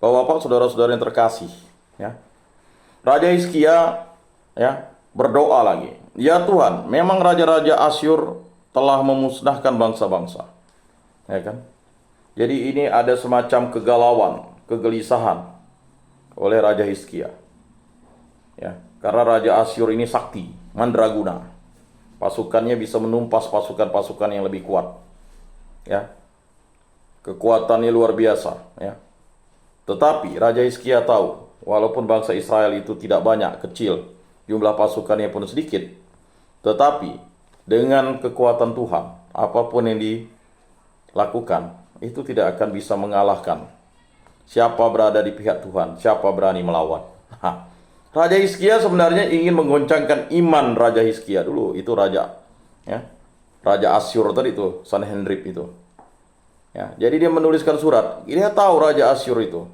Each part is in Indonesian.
Bapak-bapak, saudara-saudara yang terkasih, ya. Raja Hizkia, ya, berdoa lagi. Ya Tuhan, memang raja-raja Asyur telah memusnahkan bangsa-bangsa, ya kan? Jadi ini ada semacam kegalauan, kegelisahan oleh Raja Hizkia, ya. Karena Raja Asyur ini sakti, mandraguna. Pasukannya bisa menumpas pasukan-pasukan yang lebih kuat, ya. Kekuatannya luar biasa, ya. Tetapi Raja Hizkia tahu, walaupun bangsa Israel itu tidak banyak, kecil, jumlah pasukannya pun sedikit, tetapi dengan kekuatan Tuhan, apapun yang dilakukan, itu tidak akan bisa mengalahkan. Siapa berada di pihak Tuhan, siapa berani melawan. Raja Hizkia sebenarnya ingin menggoncangkan iman Raja Hizkia dulu, itu raja, ya. Raja Asyur tadi itu, Sanherib itu. Ya, jadi dia menuliskan surat. Dia tahu Raja Asyur itu.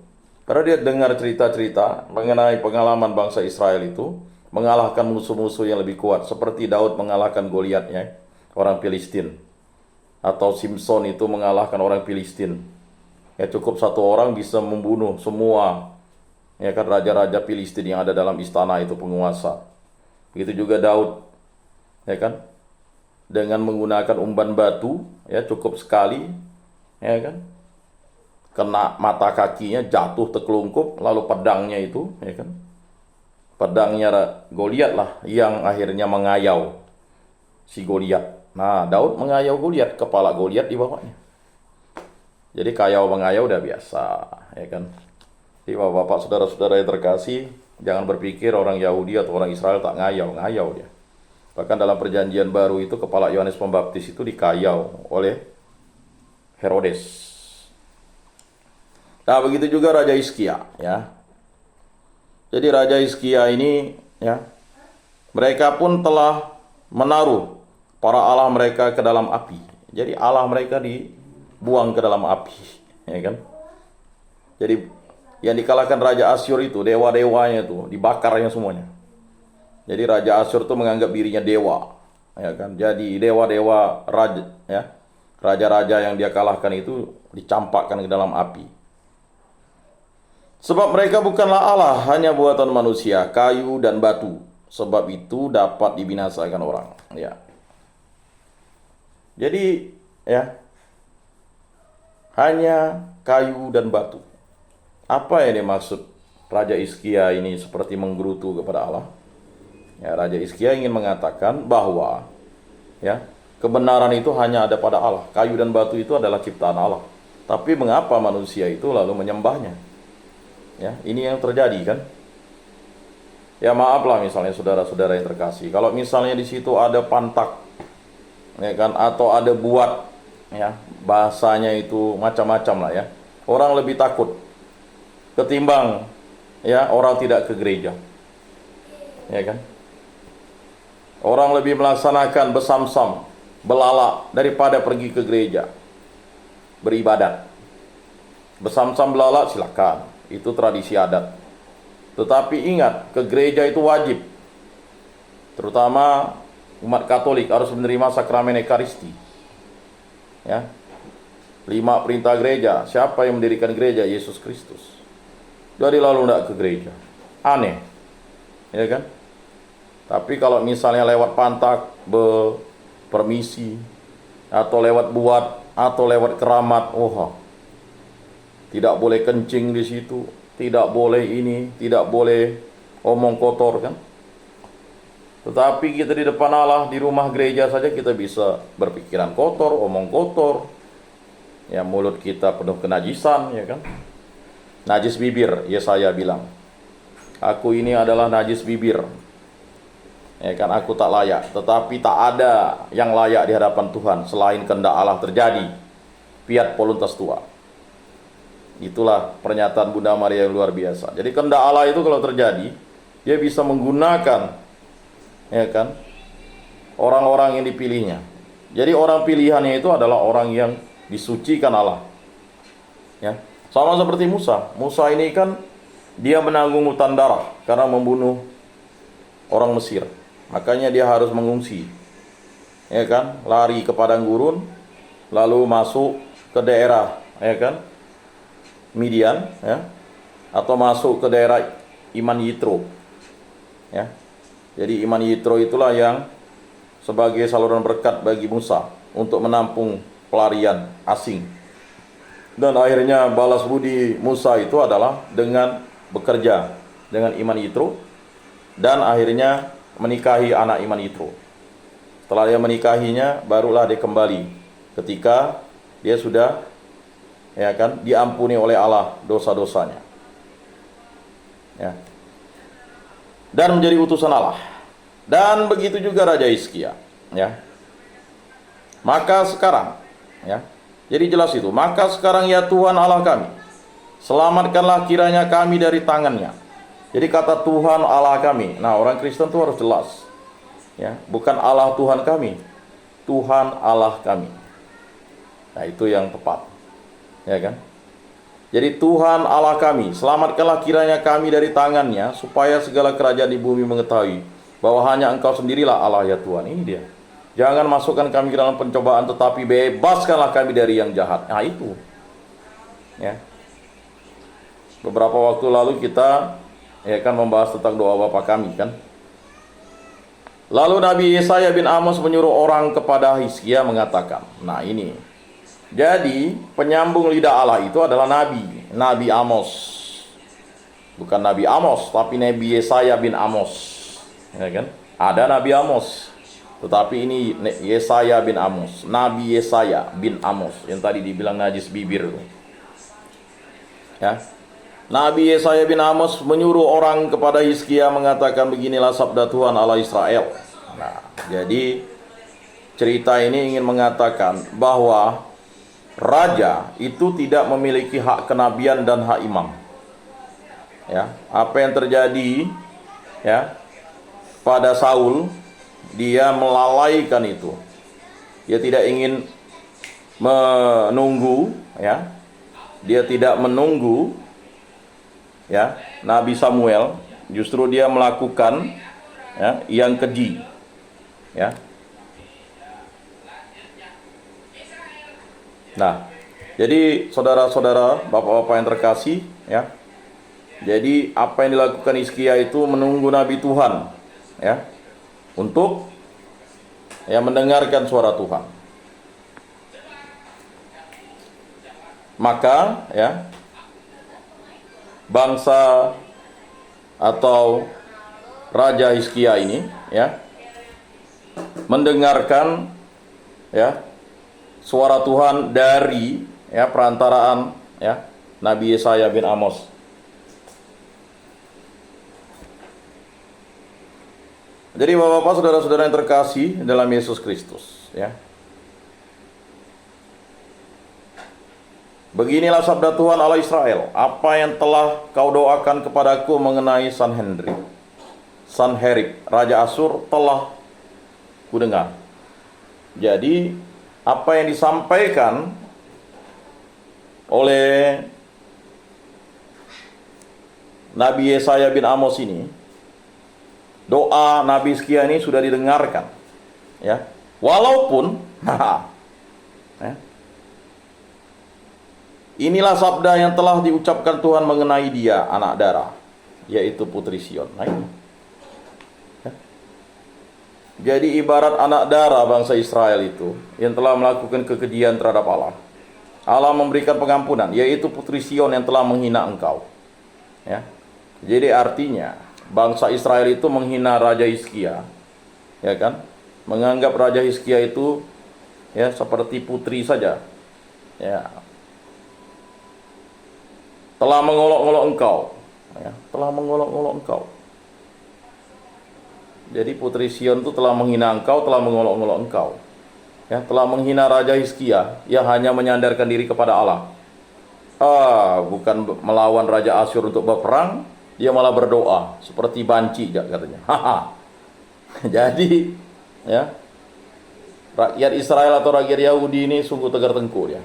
Karena dia dengar cerita-cerita mengenai pengalaman bangsa Israel itu mengalahkan musuh-musuh yang lebih kuat, seperti Daud mengalahkan Goliatnya, orang Filistin, atau Simpson itu mengalahkan orang Filistin. Ya, cukup satu orang bisa membunuh semua, ya kan, raja-raja Filistin yang ada dalam istana itu, penguasa. Begitu juga Daud, ya kan, dengan menggunakan umban batu, ya cukup sekali, ya kan, kena mata kakinya, jatuh terkelungkup, lalu pedangnya itu, ya kan, pedangnya Goliat lah yang akhirnya mengayau si Goliat. Nah, Daud mengayau Goliat, kepala Goliat di bawahnya. Jadi kayau mengayau udah biasa, ya kan. Jadi bapak-bapak, saudara-saudara yang terkasih, jangan berpikir orang Yahudi atau orang Israel tak ngayau dia. Bahkan dalam perjanjian baru itu, kepala Yohanes Pembaptis itu dikayau oleh Herodes. Nah, begitu juga Raja Hizkia, ya. Jadi Raja Hizkia ini, ya, mereka pun telah menaruh para Allah mereka ke dalam api. Jadi Allah mereka dibuang ke dalam api, ya kan. Jadi yang dikalahkan Raja Asyur itu, dewa-dewanya itu dibakarnya semuanya. Jadi Raja Asyur itu menganggap dirinya dewa, ya kan. Jadi dewa-dewa raja, ya, raja-raja yang dia kalahkan itu dicampakkan ke dalam api. Sebab mereka bukanlah Allah, hanya buatan manusia, kayu dan batu. Sebab itu dapat dibinasakan orang. Ya. Jadi, ya, hanya kayu dan batu. Apa yang dimaksud Raja Hizkia ini seperti menggerutu kepada Allah? Ya, Raja Hizkia ingin mengatakan bahwa, ya, kebenaran itu hanya ada pada Allah. Kayu dan batu itu adalah ciptaan Allah. Tapi mengapa manusia itu lalu menyembahnya? Ya, ini yang terjadi kan? Ya maaflah misalnya saudara-saudara yang terkasih, kalau misalnya di situ ada pantak, ya kan, atau ada buat, ya, bahasanya itu macam-macam lah, ya. Orang lebih takut ketimbang, ya, orang tidak ke gereja, ya kan? Orang lebih melaksanakan besamsam, belalak daripada pergi ke gereja beribadat. Besamsam belalak silakan, itu tradisi adat. Tetapi ingat, ke gereja itu wajib. Terutama umat Katolik harus menerima sakramen Ekaristi. Ya. 5 perintah gereja. Siapa yang mendirikan gereja? Yesus Kristus. Jadi lalu tidak ke gereja. Aneh. Ya kan? Tapi kalau misalnya lewat pantak, permisi, atau lewat buat, atau lewat keramat, tidak boleh kencing di situ, tidak boleh ini, tidak boleh omong kotor kan. Tetapi kita di depan Allah, di rumah gereja saja kita bisa berpikiran kotor, omong kotor. Ya, mulut kita penuh kenajisan, ya kan. Najis bibir, Yesaya bilang. Aku ini adalah najis bibir. Ya kan, aku tak layak. Tetapi tak ada yang layak di hadapan Tuhan selain kehendak Allah terjadi. Fiat voluntas tua. Itulah pernyataan Bunda Maria yang luar biasa. Jadi kehendak Allah itu kalau terjadi, dia bisa menggunakan, ya kan, orang-orang yang dipilihnya. Jadi orang pilihannya itu adalah orang yang disucikan Allah. Ya, sama seperti Musa. Musa ini kan dia menanggung hutan darah karena membunuh orang Mesir. Makanya dia harus mengungsi. Ya kan, lari ke padang gurun, lalu masuk ke daerah, ya kan, Midian, ya. atau masuk ke daerah Iman Yitro. Ya. Jadi Iman Yitro itulah yang sebagai saluran berkat bagi Musa untuk menampung pelarian asing. Dan akhirnya balas budi Musa itu adalah dengan bekerja dengan Iman Yitro dan akhirnya menikahi anak Iman Yitro. Setelah dia menikahinya, barulah dia kembali ketika dia sudah diampuni oleh Allah dosa-dosanya. Ya. Dan menjadi utusan Allah. Dan begitu juga Raja Hizkia, ya. Maka sekarang, ya. Jadi jelas itu, maka sekarang ya Tuhan Allah kami, selamatkanlah kiranya kami dari tangannya. Jadi kata Tuhan Allah kami. Nah, orang Kristen itu harus jelas. Ya, bukan Allah Tuhan kami. Tuhan Allah kami. Nah, itu yang tepat. Ya kan? Jadi Tuhan Allah kami, selamatkanlah kiranya kami dari tangannya, supaya segala kerajaan di bumi mengetahui bahwa hanya Engkau sendirilah Allah ya Tuhan. Ini dia. Jangan masukkan kami ke dalam pencobaan, tetapi bebaskanlah kami dari yang jahat. Nah, itu. Ya. Beberapa waktu lalu kita membahas tentang doa Bapa kami kan. Lalu Nabi Yesaya bin Amos menyuruh orang kepada Hizkia mengatakan, nah ini. Jadi penyambung lidah Allah itu adalah Nabi Amos. Bukan Nabi Amos, tapi Nabi Yesaya bin Amos. Ya kan? Ada Nabi Amos. Tetapi ini Yesaya bin Amos, Nabi Yesaya bin Amos yang tadi dibilang najis bibir. Ya. Nabi Yesaya bin Amos menyuruh orang kepada Hizkia mengatakan, beginilah sabda Tuhan Allah Israel. Nah, jadi cerita ini ingin mengatakan bahwa raja itu tidak memiliki hak kenabian dan hak imam. Ya, apa yang terjadi pada Saul, dia melalaikan itu. Dia tidak ingin menunggu, dia tidak menunggu Nabi Samuel, justru dia melakukan yang keji. Nah, jadi saudara-saudara, bapak-bapak yang terkasih, jadi apa yang dilakukan Hizkia itu menunggu Nabi Tuhan, untuk mendengarkan suara Tuhan. Maka bangsa atau Raja Hizkia ini mendengarkan suara Tuhan dari perantaraan Nabi Yesaya bin Amos. Jadi bapak-bapak, saudara-saudara yang terkasih dalam Yesus Kristus, beginilah sabda Tuhan Allah Israel, apa yang telah kau doakan kepadaku mengenai Sanherib, Raja Asyur telah kudengar. Jadi apa yang disampaikan oleh Nabi Yesaya bin Amos ini, doa Nabi Hizkia ini sudah didengarkan, walaupun inilah sabda yang telah diucapkan Tuhan mengenai dia, anak darah, yaitu Putri Sion. Nah, ini. Jadi ibarat anak darah bangsa Israel itu yang telah melakukan kekejian terhadap Allah. Allah memberikan pengampunan, yaitu Putri Sion yang telah menghina engkau. Jadi artinya bangsa Israel itu menghina Raja Hizkia, menganggap Raja Hizkia itu seperti putri saja, telah mengolok-olok engkau, telah mengolok-olok engkau. Jadi Putri Sion itu telah menghina engkau, telah mengolok-olok engkau, telah menghina Raja Hizkia yang hanya menyandarkan diri kepada Allah. Bukan melawan Raja Asyur untuk berperang, dia malah berdoa seperti banci katanya. Jadi rakyat Israel atau rakyat Yahudi ini sungguh tegar tengkuk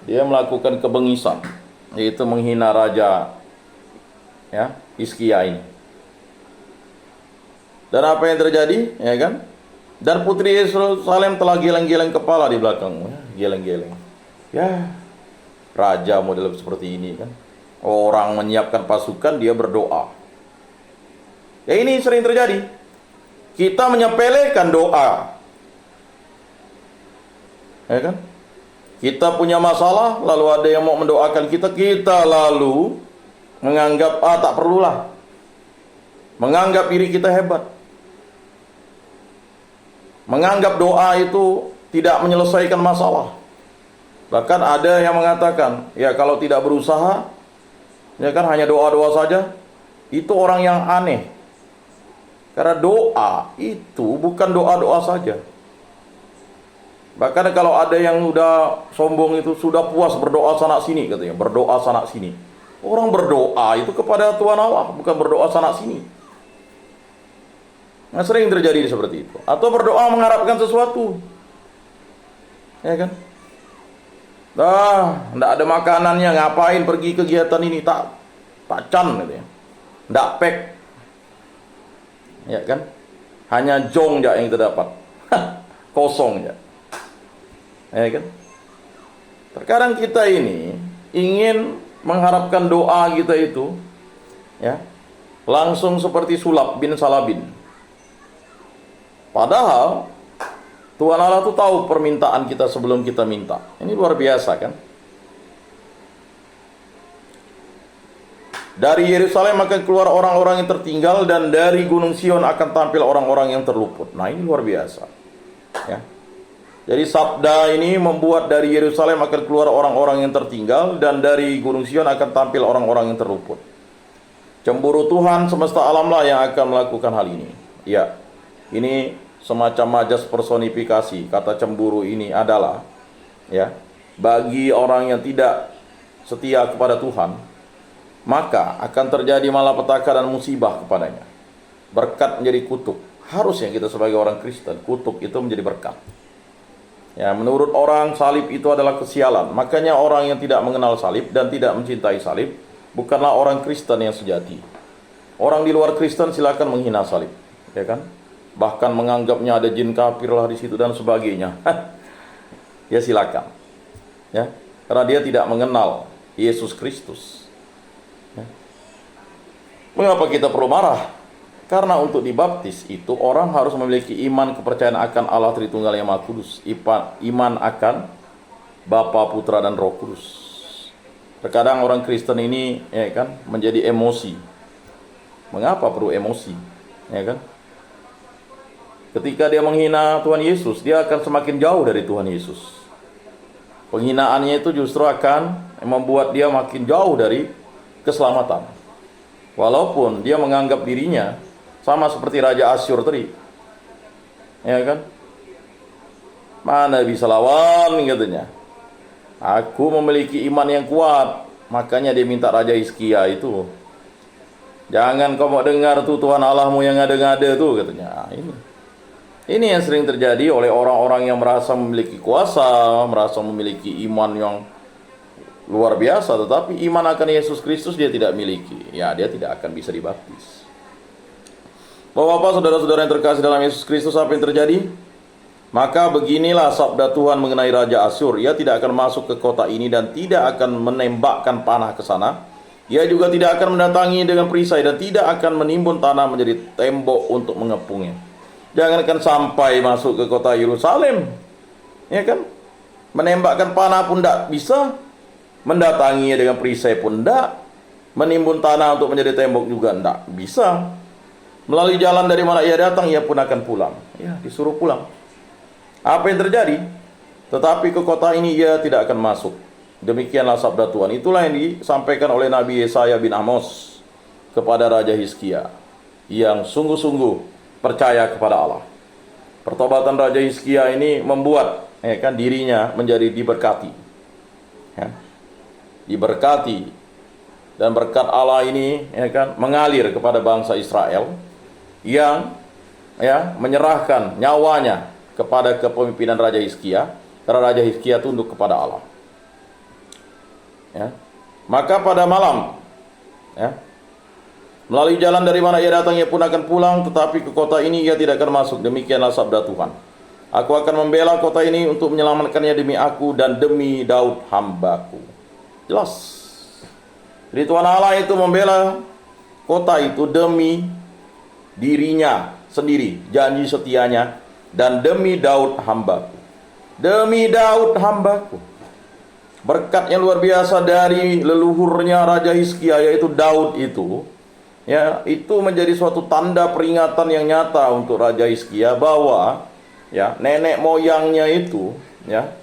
dia melakukan kebengisan, yaitu menghina Raja Hizkia ini. Dan apa yang terjadi, Dan Putri Yerusalem telah geleng-geleng kepala di belakang, geleng-geleng. Raja model seperti ini kan. Orang menyiapkan pasukan, dia berdoa. Ya, ini sering terjadi. Kita menyepelekan doa. Ya kan? Kita punya masalah, lalu ada yang mau mendoakan kita, kita lalu menganggap, tak perlulah. Menganggap diri kita hebat. Menganggap doa itu tidak menyelesaikan masalah. Bahkan ada yang mengatakan, ya kalau tidak berusaha, ya kan hanya doa-doa saja, itu orang yang aneh. Karena doa itu bukan doa-doa saja. Bahkan kalau ada yang udah sombong itu, sudah puas berdoa sana sini katanya, berdoa sana sini. Orang berdoa itu kepada Tuhan Allah, bukan berdoa sana sini. Nah, sering terjadi seperti itu. Atau berdoa mengharapkan sesuatu. Ya kan? Nggak ada makanannya, ngapain pergi kegiatan ini, tak can gitu ya. Nggak pek. Ya kan? Hanya jong aja yang terdapat. Kosong aja. Ya kan? Terkadang kita ini ingin mengharapkan doa kita itu ya langsung seperti Sulap bin Salabin. Padahal Tuhan Allah tuh tahu permintaan kita sebelum kita minta. Ini luar biasa kan? Dari Yerusalem akan keluar orang-orang yang tertinggal, dan dari Gunung Sion akan tampil orang-orang yang terluput. Nah, ini luar biasa. Ya. Jadi sabda ini membuat dari Yerusalem akan keluar orang-orang yang tertinggal, dan dari Gunung Sion akan tampil orang-orang yang terluput. Cemburu Tuhan semesta alamlah yang akan melakukan hal ini. Ya, ini semacam majas personifikasi. Kata cemburu ini adalah ya, bagi orang yang tidak setia kepada Tuhan, maka akan terjadi malapetaka dan musibah kepadanya. Berkat menjadi kutuk. Harusnya kita sebagai orang Kristen, kutuk itu menjadi berkat. Ya, menurut orang salib itu adalah kesialan. Makanya orang yang tidak mengenal salib dan tidak mencintai salib bukanlah orang Kristen yang sejati. Orang di luar Kristen silakan menghina salib, ya kan? Bahkan menganggapnya ada jin kafir lah di situ dan sebagainya. Ya silakan. Ya, karena dia tidak mengenal Yesus Kristus. Ya. Mengapa kita perlu marah? Karena untuk dibaptis itu orang harus memiliki iman kepercayaan akan Allah Tritunggal yang Maha Kudus, iman akan Bapa, Putra dan Roh Kudus. Terkadang orang Kristen ini ya kan menjadi emosi. Mengapa perlu emosi? Ya kan? Ketika dia menghina Tuhan Yesus, dia akan semakin jauh dari Tuhan Yesus. Penghinaannya itu justru akan membuat dia makin jauh dari keselamatan. Walaupun dia menganggap dirinya sama seperti Raja Asyur tadi. Ya kan? Mana bisa lawan katanya. Aku memiliki iman yang kuat. Makanya dia minta Raja Hizkia itu. Jangan kau mau dengar tuh Tuhan Allahmu yang ngada-ngada tuh katanya. Ini yang sering terjadi oleh orang-orang yang merasa memiliki kuasa, merasa memiliki iman yang luar biasa, tetapi iman akan Yesus Kristus dia tidak miliki. Ya, dia tidak akan bisa dibaptis. Bapak-bapak, saudara-saudara yang terkasih dalam Yesus Kristus, apa yang terjadi? Maka beginilah sabda Tuhan mengenai Raja Asyur. Ia tidak akan masuk ke kota ini dan tidak akan menembakkan panah ke sana. Ia juga tidak akan mendatangi dengan perisai dan tidak akan menimbun tanah menjadi tembok untuk mengepungnya. Jangankan sampai masuk ke kota Yerusalem, ya kan? Menembakkan panah pun tidak bisa, mendatanginya dengan perisai pun tidak, menimbun tanah untuk menjadi tembok juga tidak bisa. Melalui jalan dari mana ia datang, ia pun akan pulang. Ya, disuruh pulang. Apa yang terjadi? Tetapi ke kota ini ia tidak akan masuk. Demikianlah sabda Tuhan. Itulah yang disampaikan oleh Nabi Yesaya bin Amos kepada Raja Hizkia, yang sungguh-sungguh percaya kepada Allah. Pertobatan Raja Hizkia ini membuat kan dirinya menjadi diberkati. Ya. Diberkati, dan berkat Allah ini kan mengalir kepada bangsa Israel yang menyerahkan nyawanya kepada kepemimpinan Raja Hizkia, karena Raja Hizkia tunduk kepada Allah. Ya. Maka pada malam melalui jalan dari mana ia datang, ia pun akan pulang, tetapi ke kota ini ia tidak akan masuk. Demikianlah sabda Tuhan. Aku akan membela kota ini untuk menyelamatkannya demi aku dan demi Daud hambaku. Jelas. Jadi Tuhan Allah itu membela kota itu demi dirinya sendiri, janji setianya, dan demi Daud hambaku. Demi Daud hambaku. Berkatnya luar biasa dari leluhurnya Raja Hizkia, yaitu Daud itu. Ya, itu menjadi suatu tanda peringatan yang nyata untuk Raja Hizkia bahwa ya, nenek moyangnya itu ya,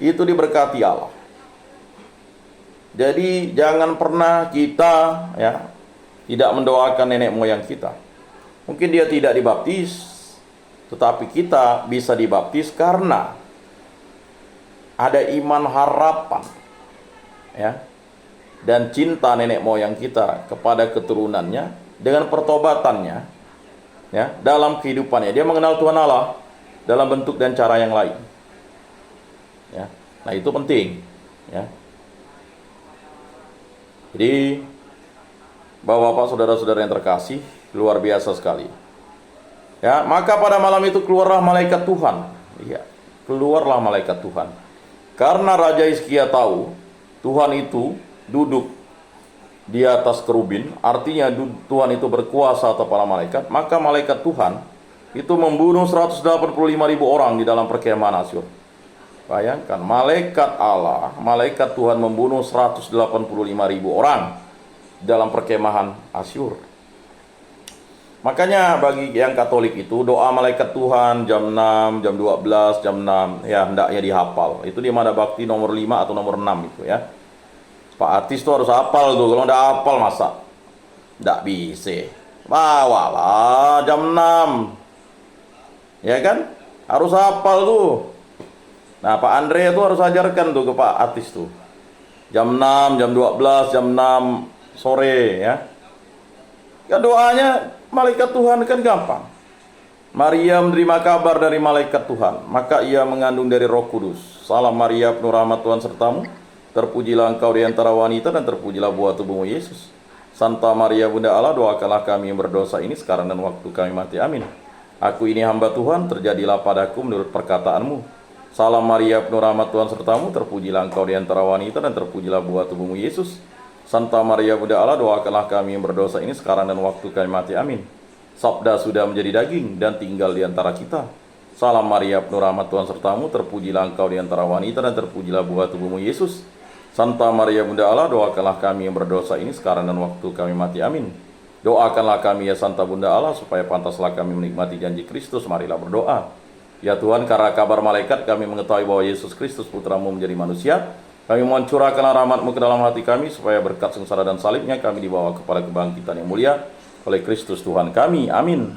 itu diberkati Allah. Jadi jangan pernah kita ya tidak mendoakan nenek moyang kita. Mungkin dia tidak dibaptis, tetapi kita bisa dibaptis karena ada iman harapan ya, dan cinta nenek moyang kita kepada keturunannya dengan pertobatannya ya, dalam kehidupannya dia mengenal Tuhan Allah dalam bentuk dan cara yang lain ya. Nah, itu penting ya. Jadi Bapak-bapak, saudara-saudara yang terkasih, luar biasa sekali ya. Maka pada malam itu keluarlah malaikat Tuhan. Iya, keluarlah malaikat Tuhan. Karena Raja Hizkia tahu Tuhan itu duduk di atas kerubin, artinya Tuhan itu berkuasa atas para malaikat, maka malaikat Tuhan itu membunuh 185.000 orang di dalam perkemahan Asyur. Bayangkan, malaikat Allah, malaikat Tuhan membunuh 185.000 orang dalam perkemahan Asyur. Makanya bagi yang Katolik itu doa malaikat Tuhan jam 6, jam 12, jam 6 ya hendaknya dihafal. Itu di Mada Bakti nomor 5 atau nomor 6 itu ya. Pak Atis tuh harus hafal tuh. Kalau nggak hafal masa nggak bisa. Bawalah jam 6. Ya kan? Harus hafal tuh. Nah, Pak Andre itu harus ajarkan tuh ke Pak Atis tuh. Jam 6, jam 12, jam 6 sore ya. Ya doanya malaikat Tuhan kan gampang. Maria menerima kabar dari malaikat Tuhan, maka ia mengandung dari Roh Kudus. Salam Maria, penuh rahmat Tuhan sertamu. Terpujilah engkau di antara wanita dan terpujilah buah tubuhmu Yesus. Santa Maria Bunda Allah, doakanlah kami yang berdosa ini sekarang dan waktu kami mati. Amin. Aku ini hamba Tuhan, terjadilah padaku menurut perkataanmu. Salam Maria, penuh rahmat Tuhan sertamu. Terpujilah engkau di antara wanita dan terpujilah buah tubuhmu Yesus. Santa Maria Bunda Allah, doakanlah kami yang berdosa ini sekarang dan waktu kami mati. Amin. Sabda sudah menjadi daging dan tinggal di antara kita. Salam Maria, penuh rahmat Tuhan sertamu. Terpujilah engkau di antara wanita dan terpujilah buah tubuhmu Yesus. Santa Maria Bunda Allah, doakanlah kami yang berdosa ini sekarang dan waktu kami mati. Amin. Doakanlah kami ya Santa Bunda Allah, supaya pantaslah kami menikmati janji Kristus. Marilah berdoa. Ya Tuhan, karena kabar malaikat kami mengetahui bahwa Yesus Kristus putramu menjadi manusia. Kami mohon curahkanlah rahmat-Mu ke dalam hati kami, supaya berkat sengsara dan salibnya kami dibawa kepada kebangkitan yang mulia oleh Kristus Tuhan kami. Amin.